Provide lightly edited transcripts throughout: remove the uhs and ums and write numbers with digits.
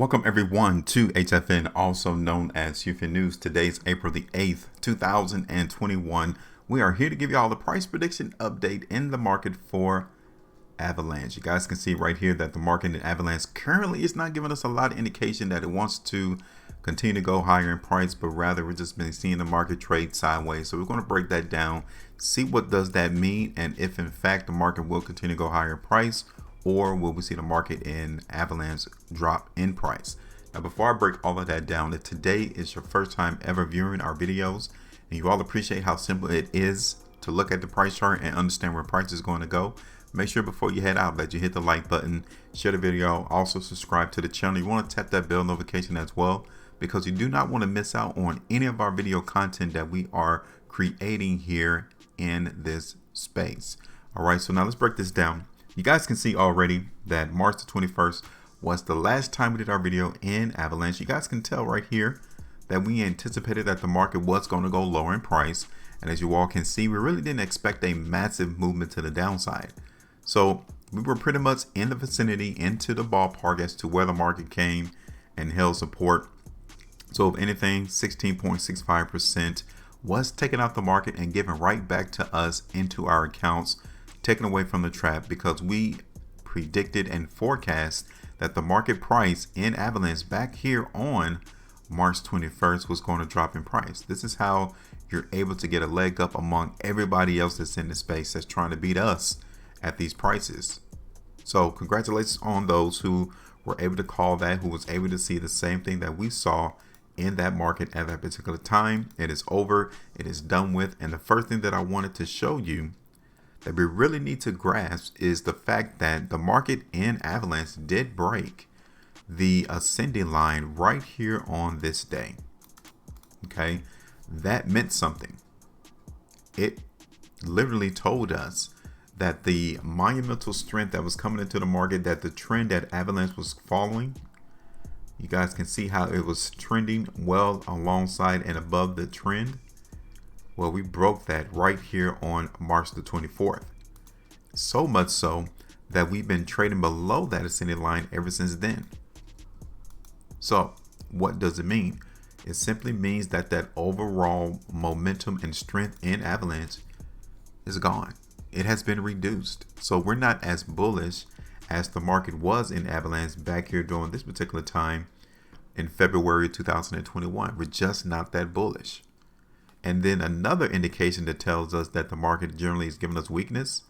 Welcome everyone to HFN, also known as HueFin News. Today's April the 8th, 2021. We are here to give you all the price prediction update in the market for Avalanche. You guys can see right here that the market in Avalanche currently is not giving us a lot of indication that it wants to continue to go higher in price, but rather we're just been seeing the market trade sideways. So we're going to break that down, see what does that mean, and if in fact the market will continue to go higher in price, or will we see the market in Avalanche drop in price? Now, before I break all of that down, if today is your first time ever viewing our videos and you all appreciate how simple it is to look at the price chart and understand where price is going to go, make sure before you head out that you hit the like button, share the video, also subscribe to the channel. You want to tap that bell notification as well, because you do not want to miss out on any of our video content that we are creating here in this space. All right, so now let's break this down. You guys can see already that March the 21st was the last time we did our video in Avalanche. You guys can tell right here that we anticipated that the market was going to go lower in price. And as you all can see, we really didn't expect a massive movement to the downside. So we were pretty much in the vicinity, into the ballpark as to where the market came and held support. So if anything, 16.65% was taken out the market and given right back to us into our accounts, taken away from the trap, because we predicted and forecast that the market price in Avalanche back here on March 21st was going to drop in price. This is how you're able to get a leg up among everybody else that's in the space that's trying to beat us at these prices. So congratulations on those who were able to call that, who was able to see the same thing that we saw in that market at that particular time. It is over, it is done with. And the first thing that I wanted to show you that we really need to grasp is the fact that the market in Avalanche did break the ascending line right here on this day. Okay, that meant something. It literally told us that the monumental strength that was coming into the market, that the trend that Avalanche was following, you guys can see how it was trending well alongside and above the trend. Well, we broke that right here on March the 24th. So much so that we've been trading below that ascending line ever since then. So what does it mean? It simply means that that overall momentum and strength in Avalanche is gone. It has been reduced. So we're not as bullish as the market was in Avalanche back here during this particular time in February 2021. We're just not that bullish. And then another indication that tells us that the market generally is giving us weakness,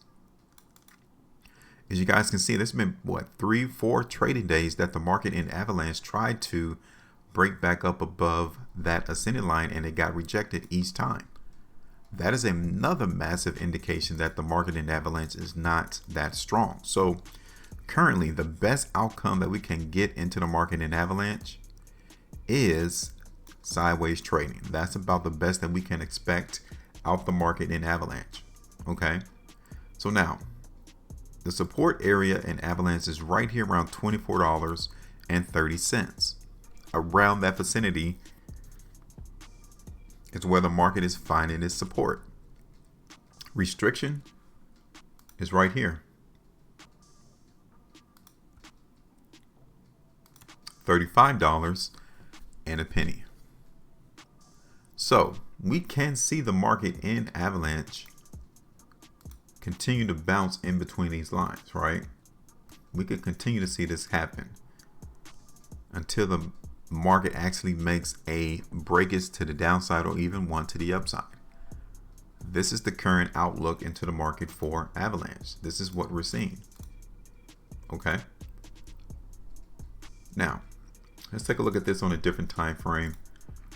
as you guys can see, there's been what, 3-4 trading days that the market in Avalanche tried to break back up above that ascending line, and it got rejected each time. That is another massive indication that the market in Avalanche is not that strong. So currently the best outcome that we can get into the market in Avalanche is sideways trading. That's about the best that we can expect out the market in Avalanche. Okay, so now the support area in Avalanche is right here around $24.30. Around that vicinity is where the market is finding its support. Restriction is right here, $35 and a penny. So we can see the market in Avalanche continue to bounce in between these lines, right? We could continue to see this happen until the market actually makes a breakage to the downside or even one to the upside. This is the current outlook into the market for Avalanche. This is what we're seeing. Okay. Now, let's take a look at this on a different time frame.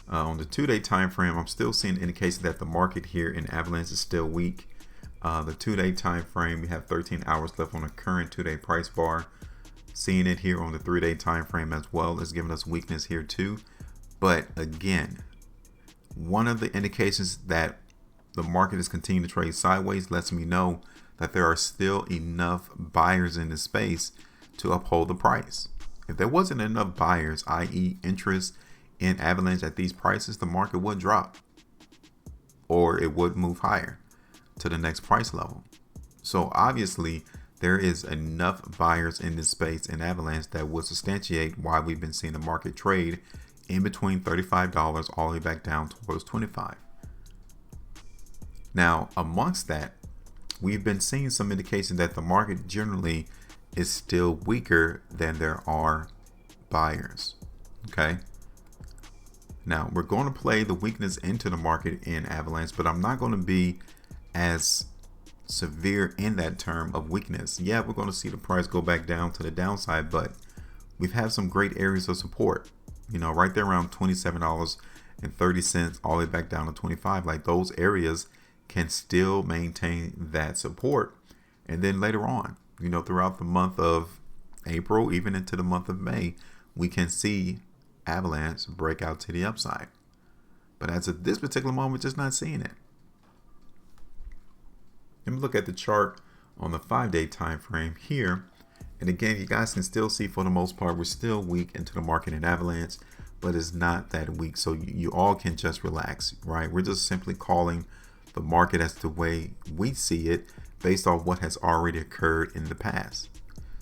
On the 2-day time frame, I'm still seeing indication that the market here in Avalanche is still weak. The 2-day time frame, we have 13 hours left on the current 2-day price bar. Seeing it here on the 3-day time frame as well is giving us weakness here too. But again, one of the indications that the market is continuing to trade sideways lets me know that there are still enough buyers in the space to uphold the price. If there wasn't enough buyers, i.e. interest in Avalanche at these prices, the market would drop or it would move higher to the next price level. So obviously there is enough buyers in this space in Avalanche that would substantiate why we've been seeing the market trade in between $35 all the way back down towards 25. Now, amongst that, we've been seeing some indication that the market generally is still weaker than there are buyers. Okay. Now, we're going to play the weakness into the market in Avalanche, but I'm not going to be as severe in that term of weakness. Yeah, we're going to see the price go back down to the downside, but we've had some great areas of support, right there around $27.30 all the way back down to 25. Like, those areas can still maintain that support. And then later on, throughout the month of April, even into the month of May, we can see Avalanche break out to the upside. But as of this particular moment, we're just not seeing it. Let me look at the chart on the 5-day time frame here. And again, you guys can still see, for the most part, we're still weak into the market in Avalanche, but it's not that weak. So you all can just relax, right? We're just simply calling the market as the way we see it, based on what has already occurred in the past,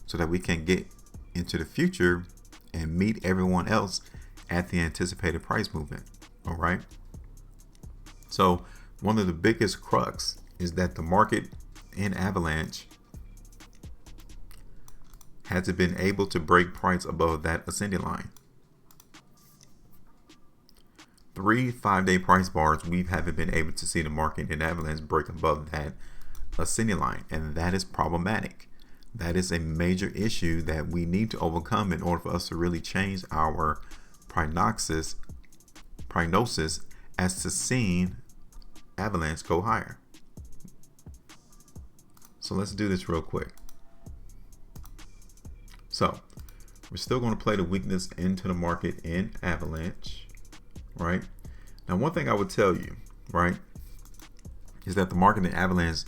so that we can get into the future and meet everyone else at the anticipated price movement. All right. So one of the biggest crux is that the market in Avalanche hasn't been able to break price above that ascending line. 3 5-day price bars, we haven't been able to see the market in Avalanche break above that ascending line, and that is problematic. That is a major issue that we need to overcome in order for us to really change our prognosis as to seeing Avalanche go higher. So let's do this real quick. So we're still going to play the weakness into the market in Avalanche, right? Now, one thing I would tell you, right, is that the market in Avalanche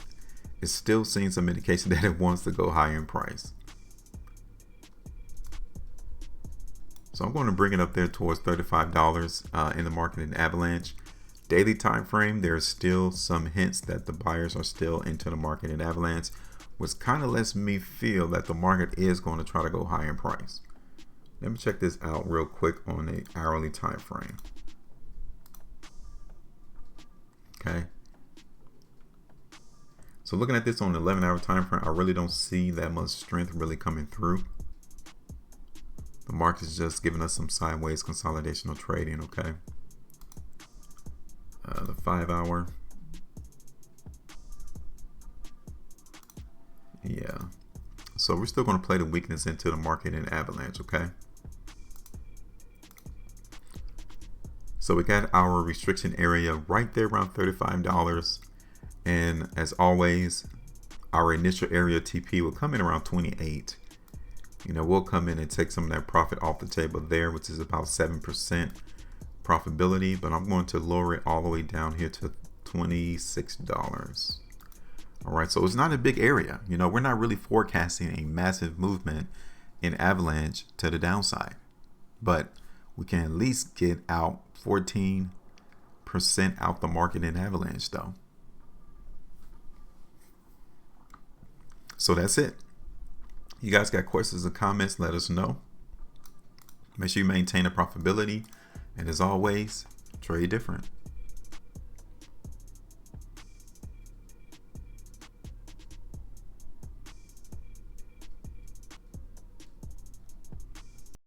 is still seeing some indication that it wants to go higher in price. So I'm going to bring it up there towards $35 in the market in Avalanche. Daily time frame, there's still some hints that the buyers are still into the market in Avalanche, which kind of lets me feel that the market is going to try to go higher in price. Let me check this out real quick on the hourly time frame. Okay. So looking at this on the 11-hour time frame, I really don't see that much strength really coming through. The market is just giving us some sideways consolidational trading. Okay. The 5-hour. Yeah. So we're still going to play the weakness into the market in Avalanche. Okay. So we got our restriction area right there around $35. And as always, our initial area TP will come in around 28. We'll come in and take some of that profit off the table there, which is about 7% profitability, but I'm going to lower it all the way down here to $26. All right, so it's not a big area. We're not really forecasting a massive movement in Avalanche to the downside, but we can at least get out 14% out the market in Avalanche though. So that's it. You guys got questions or comments, let us know. Make sure you maintain a profitability. And as always, trade different.